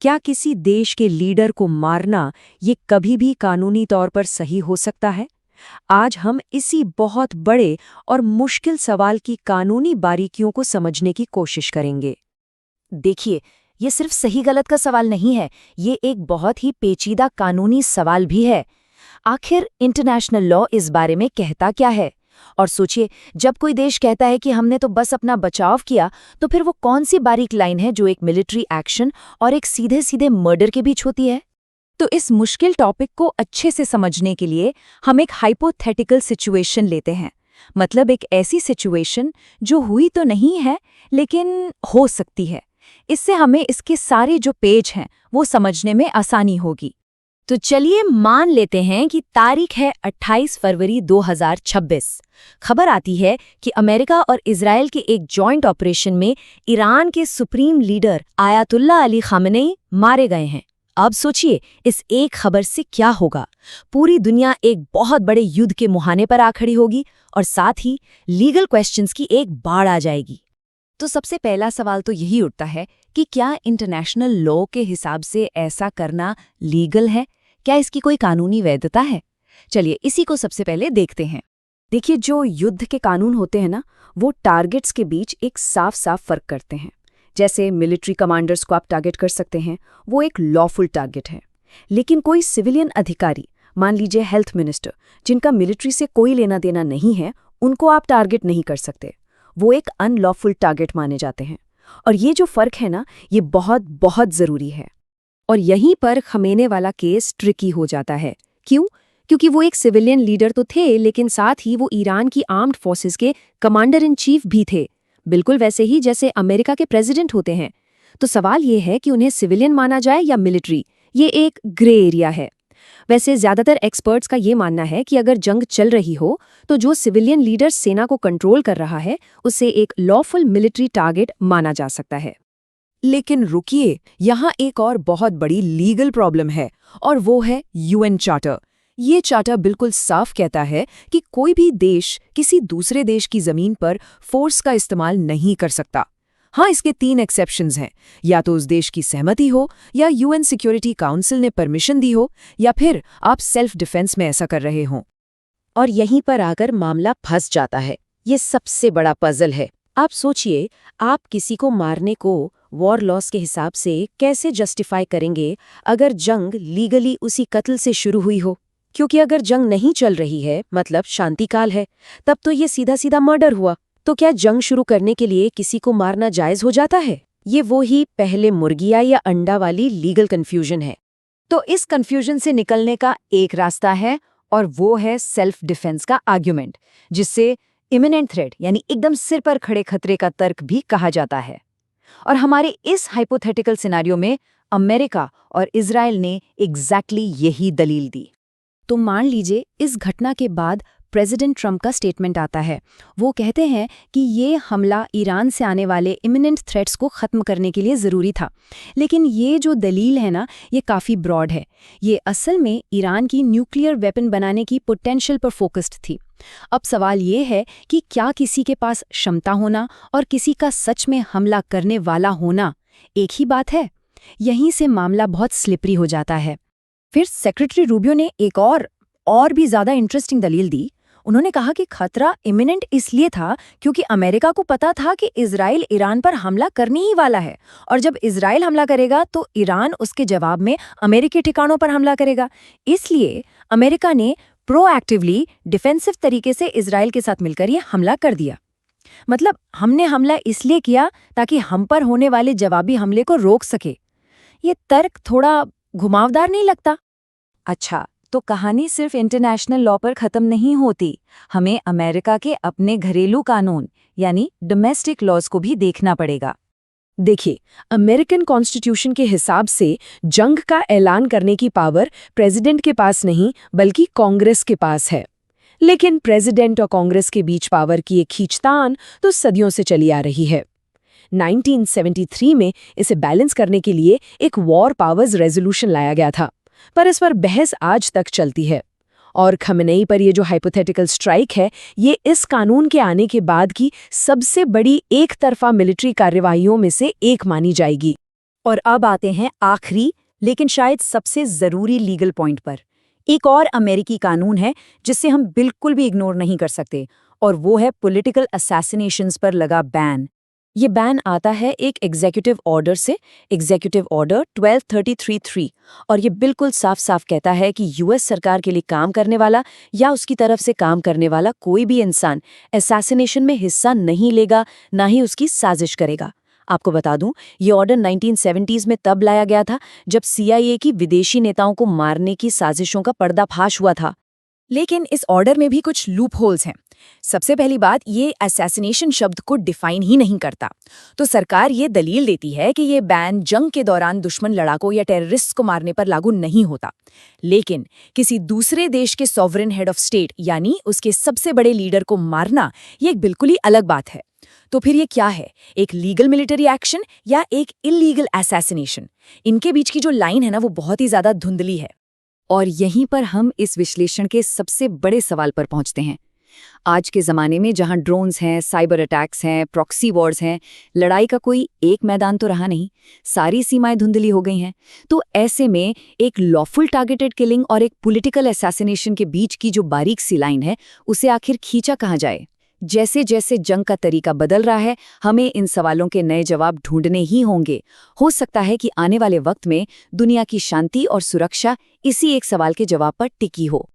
क्या किसी देश के लीडर को मारना ये कभी भी कानूनी तौर पर सही हो सकता है? आज हम इसी बहुत बड़े और मुश्किल सवाल की कानूनी बारीकियों को समझने की कोशिश करेंगे। देखिए, ये सिर्फ सही गलत का सवाल नहीं है, ये एक बहुत ही पेचीदा कानूनी सवाल भी है। आखिर इंटरनेशनल लॉ इस बारे में कहता क्या है? और सोचिए, जब कोई देश कहता है कि हमने तो बस अपना बचाव किया, तो फिर वो कौन सी बारीक लाइन है जो एक मिलिट्री एक्शन और एक सीधे सीधे मर्डर के बीच होती है? तो इस मुश्किल टॉपिक को अच्छे से समझने के लिए हम एक हाइपोथेटिकल सिचुएशन लेते हैं। मतलब एक ऐसी सिचुएशन जो हुई तो नहीं है लेकिन हो सकती है। इससे हमें इसके सारे जो पेज हैं वो समझने में आसानी होगी। तो चलिए मान लेते हैं कि तारीख है 28 फरवरी 2026। खबर आती है कि अमेरिका और इजराइल के एक जॉइंट ऑपरेशन में ईरान के supreme leader Ayatollah Ali Khamenei मारे गए हैं। अब सोचिए, इस एक खबर से क्या होगा? पूरी दुनिया एक बहुत बड़े युद्ध के मुहाने पर आ खड़ी होगी और साथ ही लीगल क्वेश्चंस की एक बाढ़ आ जाएगी। तो सबसे पहला सवाल तो यही उठता है कि क्या इंटरनेशनल लॉ के हिसाब से ऐसा करना लीगल है? क्या इसकी कोई कानूनी वैधता है? चलिए इसी को सबसे पहले देखते हैं। देखिए, जो युद्ध के कानून होते हैं ना, वो टारगेट्स के बीच एक साफ साफ फर्क करते हैं। जैसे मिलिट्री कमांडर्स को आप टारगेट कर सकते हैं, वो एक लॉफुल टारगेट है। लेकिन कोई सिविलियन अधिकारी, मान लीजिए हेल्थ मिनिस्टर, जिनका मिलिट्री से कोई लेना देना नहीं है, उनको आप टारगेट नहीं कर सकते। वो एक अनलॉफुल टारगेट माने जाते हैं। और ये जो फर्क है ना, ये बहुत बहुत ज़रूरी है। और यहीं पर खमेने वाला केस ट्रिकी हो जाता है। क्यों? क्योंकि वो एक सिविलियन लीडर तो थे, लेकिन साथ ही वो ईरान की आर्म्ड फोर्सेस के कमांडर इन चीफ भी थे, बिल्कुल वैसे ही जैसे अमेरिका के प्रेसिडेंट होते हैं। तो सवाल ये है कि उन्हें सिविलियन माना जाए या मिलिट्री। ये एक ग्रे एरिया है। वैसे ज्यादातर एक्सपर्ट्स का ये मानना है कि अगर जंग चल रही हो तो जो सिविलियन लीडर सेना को कंट्रोल कर रहा है, उसे एक लॉफुल मिलिट्री टारगेट माना जा सकता है। लेकिन रुकिए, यहाँ एक और बहुत बड़ी लीगल प्रॉब्लम है, और वो है यूएन चार्टर। ये चार्टर बिल्कुल साफ कहता है कि कोई भी देश किसी दूसरे देश की जमीन पर फोर्स का इस्तेमाल नहीं कर सकता। हाँ, इसके 3 एक्सेप्शंस हैं। या तो उस देश की सहमति हो, या यूएन सिक्योरिटी काउंसिल ने परमिशन दी हो, या फिर आप सेल्फ डिफेंस में ऐसा कर रहे हों। और यहीं पर आकर मामला फंस जाता है। ये सबसे बड़ा पजल है। आप सोचिए, आप किसी को मारने को वॉर लॉस के हिसाब से कैसे जस्टिफाई करेंगे अगर जंग लीगली उसी कत्ल से शुरू हुई हो? क्योंकि अगर जंग नहीं चल रही है, मतलब शांतिकाल है, तब तो ये सीधा सीधा मर्डर हुआ। तो क्या जंग शुरू करने के लिए किसी को मारना जायज हो जाता है? ये वो ही पहले मुर्गिया या अंडा वाली लीगल कंफ्यूजन है। तो इस कंफ्यूजन से निकलने का एक रास्ता है, और वो है सेल्फ डिफेंस का आर्ग्यूमेंट, जिससे इमिनेंट थ्रेट यानी एकदम सिर पर खड़े खतरे का तर्क भी कहा जाता है। और हमारे इस हाइपोथेटिकल सिनारियो में अमेरिका और इजराइल ने एग्जैक्टली यही दलील दी। तो मान लीजिए इस घटना के बाद प्रेसिडेंट ट्रंप का स्टेटमेंट आता है। वो कहते हैं कि ये हमला ईरान से आने वाले इमिनेंट थ्रेट्स को ख़त्म करने के लिए ज़रूरी था। लेकिन ये जो दलील है ना, ये काफ़ी ब्रॉड है। ये असल में ईरान की न्यूक्लियर वेपन बनाने की पोटेंशियल पर फोकस्ड थी। अब सवाल ये है कि क्या किसी के पास क्षमता होना और किसी का सच में हमला करने वाला होना एक ही बात है? यहीं से मामला बहुत स्लिपरी हो जाता है। फिर सेक्रेटरी रूबियो ने एक और भी ज़्यादा इंटरेस्टिंग दलील दी। उन्होंने कहा कि खतरा इमिनेंट इसलिए था क्योंकि अमेरिका को पता था कि इजराइल ईरान पर हमला करने ही वाला है, और जब इजराइल हमला करेगा तो ईरान उसके जवाब में अमेरिकी ठिकानों पर हमला करेगा। इसलिए अमेरिका ने प्रोएक्टिवली डिफेंसिव तरीके से इजराइल के साथ मिलकर ये हमला कर दिया। मतलब हमने हमला इसलिए किया ताकि हम पर होने वाले जवाबी हमले को रोक सके। ये तर्क थोड़ा घुमावदार नहीं लगता? अच्छा, तो कहानी सिर्फ इंटरनेशनल लॉ पर खत्म नहीं होती। हमें अमेरिका के अपने घरेलू कानून यानी डोमेस्टिक लॉज को भी देखना पड़ेगा। देखिए, अमेरिकन कॉन्स्टिट्यूशन के हिसाब से जंग का ऐलान करने की पावर प्रेसिडेंट के पास नहीं बल्कि कांग्रेस के पास है। लेकिन प्रेसिडेंट और कांग्रेस के बीच पावर की एक खींचतान तो सदियों से चली आ रही है। 1973 में इसे बैलेंस करने के लिए एक वॉर पावर्स रेजोल्यूशन लाया गया था, पर इस पर बहस आज तक चलती है। और खमेनेई पर ये जो हाइपोथेटिकल स्ट्राइक है, ये इस कानून के आने के बाद की सबसे बड़ी एक तरफा मिलिट्री कार्यवाहियों में से एक मानी जाएगी। और अब आते हैं आखिरी लेकिन शायद सबसे जरूरी लीगल पॉइंट पर। एक और अमेरिकी कानून है जिसे हम बिल्कुल भी इग्नोर नहीं कर सकते, और वो है पॉलिटिकल असैसिनेशंस पर लगा बैन। ये बैन आता है एक एग्जीक्यूटिव ऑर्डर से, एग्जीक्यूटिव ऑर्डर 12333, और ये बिल्कुल साफ साफ कहता है कि यूएस सरकार के लिए काम करने वाला या उसकी तरफ से काम करने वाला कोई भी इंसान असैसिनेशन में हिस्सा नहीं लेगा, ना ही उसकी साजिश करेगा। आपको बता दूं, ये ऑर्डर 1970s में तब लाया गया था जब CIA की विदेशी नेताओं को मारने की साजिशों का पर्दाफाश हुआ था। लेकिन इस ऑर्डर में भी कुछ लूप होल्स हैं। सबसे पहली बात, ये असैसिनेशन शब्द को डिफाइन ही नहीं करता। तो सरकार ये दलील देती है कि ये बैन जंग के दौरान दुश्मन लड़ाकों या टेररिस्ट को मारने पर लागू नहीं होता, लेकिन किसी दूसरे देश के सॉवरेन हेड ऑफ स्टेट यानी उसके सबसे बड़े लीडर को मारना, ये एक बिल्कुल ही अलग बात है। तो फिर ये क्या है, एक लीगल मिलिट्री एक्शन या एक इलीगल असैसिनेशन? इनके बीच की जो लाइन है ना, वो बहुत ही ज्यादा धुंधली है। और यहीं पर हम इस विश्लेषण के सबसे बड़े सवाल पर पहुंचते हैं। आज के ज़माने में जहां ड्रोन्स हैं, साइबर अटैक्स हैं, प्रॉक्सी वॉर्स हैं, लड़ाई का कोई एक मैदान तो रहा नहीं, सारी सीमाएं धुंधली हो गई हैं। तो ऐसे में एक लॉफुल टारगेटेड किलिंग और एक पॉलिटिकल असैसिनेशन के बीच की जो बारीक सी लाइन है, उसे आखिर खींचा कहाँ जाए? जैसे जैसे जंग का तरीका बदल रहा है, हमें इन सवालों के नए जवाब ढूंढने ही होंगे। हो सकता है कि आने वाले वक्त में दुनिया की शांति और सुरक्षा इसी एक सवाल के जवाब पर टिकी हो।